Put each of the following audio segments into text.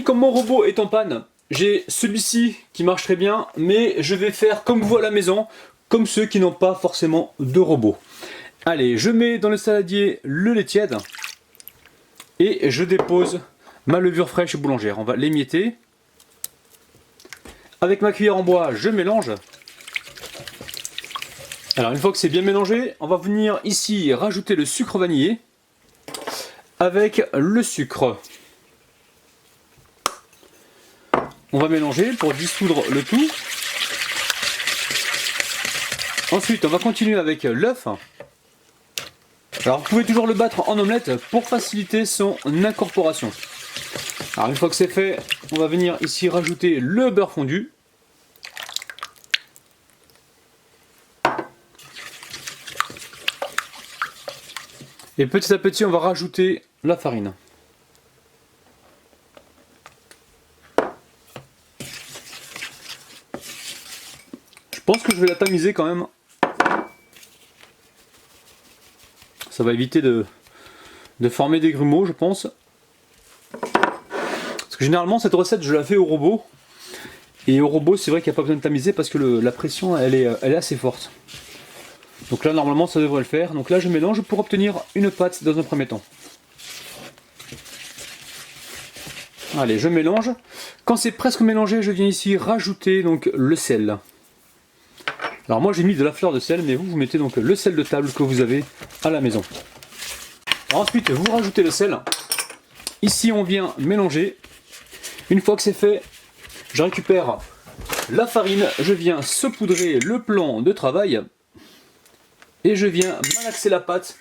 Comme mon robot est en panne, j'ai celui-ci qui marche très bien, mais je vais faire comme vous à la maison, comme ceux qui n'ont pas forcément de robot. Allez, je mets dans le saladier le lait tiède et je dépose ma levure fraîche boulangère. On va l'émietter. Avec ma cuillère en bois, je mélange. Alors une fois que c'est bien mélangé, on va venir ici rajouter le sucre vanillé avec le sucre. On va mélanger pour dissoudre le tout. Ensuite, on va continuer avec l'œuf. Alors vous pouvez toujours le battre en omelette pour faciliter son incorporation. Alors une fois que c'est fait, on va venir ici rajouter le beurre fondu. Et petit à petit, on va rajouter la farine. Je pense que je vais la tamiser quand même. Ça va éviter de former des grumeaux, je pense. Parce que généralement, cette recette, je la fais au robot. Et au robot, c'est vrai qu'il n'y a pas besoin de tamiser parce que la pression, elle est assez forte. Donc là, normalement, ça devrait le faire. Donc là, je mélange pour obtenir une pâte dans un premier temps. Allez, je mélange. Quand c'est presque mélangé, je viens ici rajouter donc le sel. Alors moi, j'ai mis de la fleur de sel, mais vous mettez donc le sel de table que vous avez à la maison. Alors ensuite, vous rajoutez le sel. Ici, on vient mélanger. Une fois que c'est fait, je récupère la farine. Je viens saupoudrer le plan de travail. Et je viens malaxer la pâte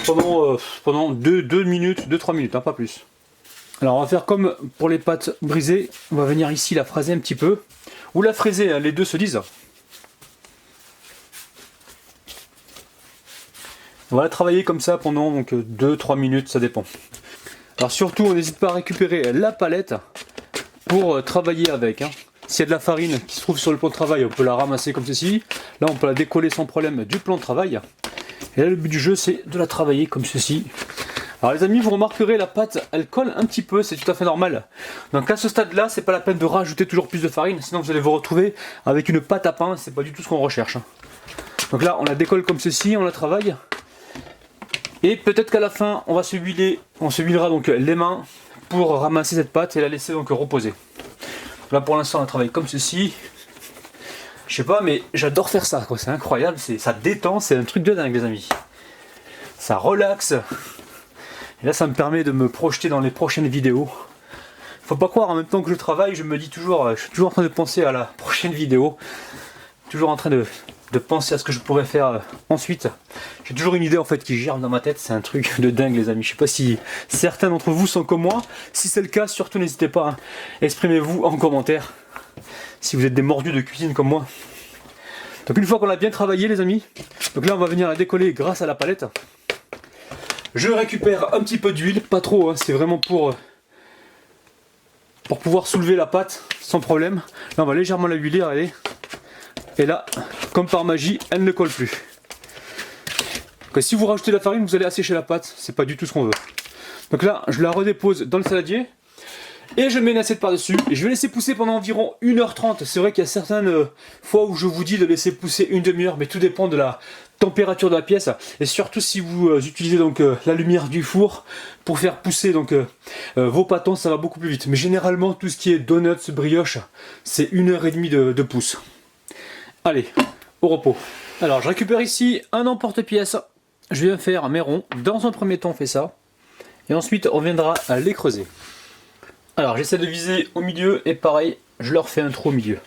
pendant 2 minutes, 2-3 minutes, hein, pas plus. Alors on va faire comme pour les pâtes brisées, on va venir ici la fraser un petit peu, ou la fraiser, hein, les deux se disent. On va la travailler comme ça pendant 2-3 minutes, ça dépend. Alors surtout, on n'hésite pas à récupérer la palette pour travailler avec. Hein. S'il y a de la farine qui se trouve sur le plan de travail, on peut la ramasser comme ceci. Là, on peut la décoller sans problème du plan de travail. Et là, le but du jeu, c'est de la travailler comme ceci. Alors les amis, vous remarquerez, la pâte, elle colle un petit peu, c'est tout à fait normal. Donc à ce stade-là, c'est pas la peine de rajouter toujours plus de farine, sinon vous allez vous retrouver avec une pâte à pain, c'est pas du tout ce qu'on recherche. Donc là, on la décolle comme ceci, on la travaille. Et peut-être qu'à la fin, on se huilera donc les mains pour ramasser cette pâte et la laisser donc reposer. Là pour l'instant, on la travaille comme ceci. Je sais pas, mais j'adore faire ça, c'est incroyable, ça détend, c'est un truc de dingue les amis. Ça relaxe. Et là ça me permet de me projeter dans les prochaines vidéos. Faut pas croire, en même temps que je travaille, je suis toujours en train de penser à la prochaine vidéo. Toujours en train de penser à ce que je pourrais faire ensuite. J'ai toujours une idée en fait qui germe dans ma tête, c'est un truc de dingue les amis. Je sais pas si certains d'entre vous sont comme moi. Si c'est le cas, surtout n'hésitez pas, hein. Exprimez-vous en commentaire. Si vous êtes des mordus de cuisine comme moi. Donc une fois qu'on a bien travaillé les amis, donc là on va venir la décoller grâce à la palette. Je récupère un petit peu d'huile, pas trop, hein, c'est vraiment pour pouvoir soulever la pâte sans problème. Là on va légèrement la huiler, allez. Et là, comme par magie, elle ne colle plus. Donc, si vous rajoutez la farine, vous allez assécher la pâte, c'est pas du tout ce qu'on veut. Donc là, je la redépose dans le saladier. Et je mets une assiette par-dessus, et je vais laisser pousser pendant environ 1h30. C'est vrai qu'il y a certaines fois où je vous dis de laisser pousser une demi-heure, mais tout dépend de la température de la pièce. Et surtout si vous utilisez donc la lumière du four pour faire pousser vos pâtons, ça va beaucoup plus vite. Mais généralement, tout ce qui est donuts, brioche, c'est 1h30 de pouce. Allez, au repos. Alors je récupère ici un emporte-pièce. Je viens faire mes ronds. Dans un premier temps, on fait ça. Et ensuite, on viendra à les creuser. Alors j'essaie de viser au milieu et pareil, je leur fais un trou au milieu.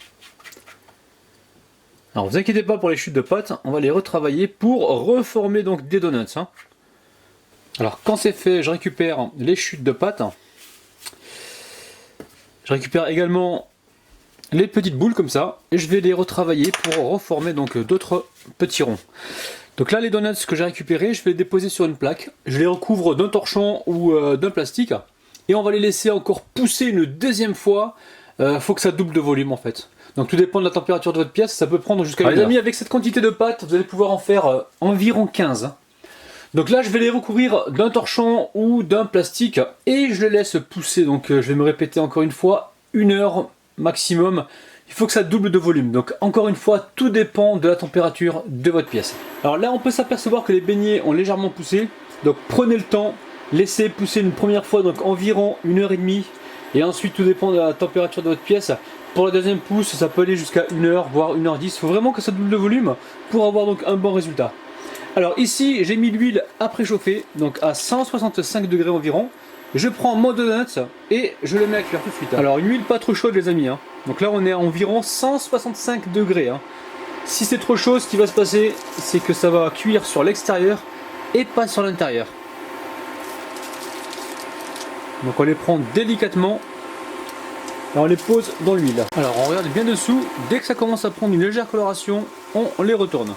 Alors vous inquiétez pas pour les chutes de pâte, on va les retravailler pour reformer donc des donuts. Hein. Alors quand c'est fait, je récupère les chutes de pâte. Je récupère également les petites boules comme ça et je vais les retravailler pour reformer donc d'autres petits ronds. Donc là les donuts que j'ai récupérés, je vais les déposer sur une plaque. Je les recouvre d'un torchon ou d'un plastique. Et on va les laisser encore pousser une deuxième fois. Faut que ça double de volume en fait. Donc tout dépend de la température de votre pièce, ça peut prendre jusqu'à... Les amis, avec cette quantité de pâte, vous allez pouvoir en faire environ 15. Donc là je vais les recouvrir d'un torchon ou d'un plastique et je les laisse pousser, donc je vais me répéter encore une fois, 1 heure maximum. Il faut que ça double de volume, donc encore une fois tout dépend de la température de votre pièce. Alors là on peut s'apercevoir que les beignets ont légèrement poussé, donc prenez le temps, laissez pousser une première fois, donc environ 1 heure et demie, et ensuite tout dépend de la température de votre pièce. Pour la deuxième pousse ça peut aller jusqu'à 1 heure voire 1h10, il faut vraiment que ça double de volume pour avoir donc un bon résultat. Alors ici j'ai mis l'huile à préchauffer, donc à 165 degrés environ. Je prends mon donut et je le mets à cuire tout de suite. Alors une huile pas trop chaude les amis, donc là on est à environ 165 degrés. Si c'est trop chaud, ce qui va se passer c'est que ça va cuire sur l'extérieur et pas sur l'intérieur. Donc on les prend délicatement et on les pose dans l'huile. Alors on regarde bien dessous, dès que ça commence à prendre une légère coloration, on les retourne.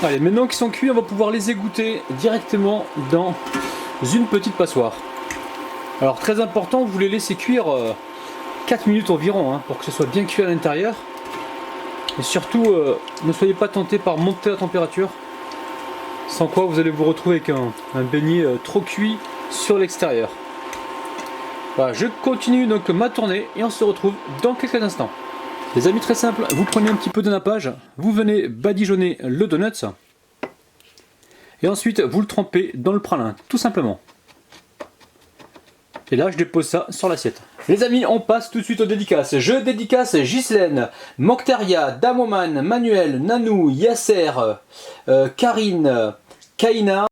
Allez, maintenant qu'ils sont cuits, on va pouvoir les égoutter directement dans une petite passoire. Alors très important, vous les laissez cuire 4 minutes environ pour que ce soit bien cuit à l'intérieur. Et surtout, ne soyez pas tenté par monter la température, sans quoi vous allez vous retrouver avec un beignet trop cuit sur l'extérieur. Voilà, je continue donc ma tournée et on se retrouve dans quelques instants. Les amis, très simple, vous prenez un petit peu de nappage, vous venez badigeonner le donut et ensuite vous le trempez dans le pralin, tout simplement. Et là je dépose ça sur l'assiette. Les amis, on passe tout de suite aux dédicaces. Je dédicace Ghislaine, Mokhtaria, Damoman, Manuel, Nanou, Yasser, Karine, Kaina,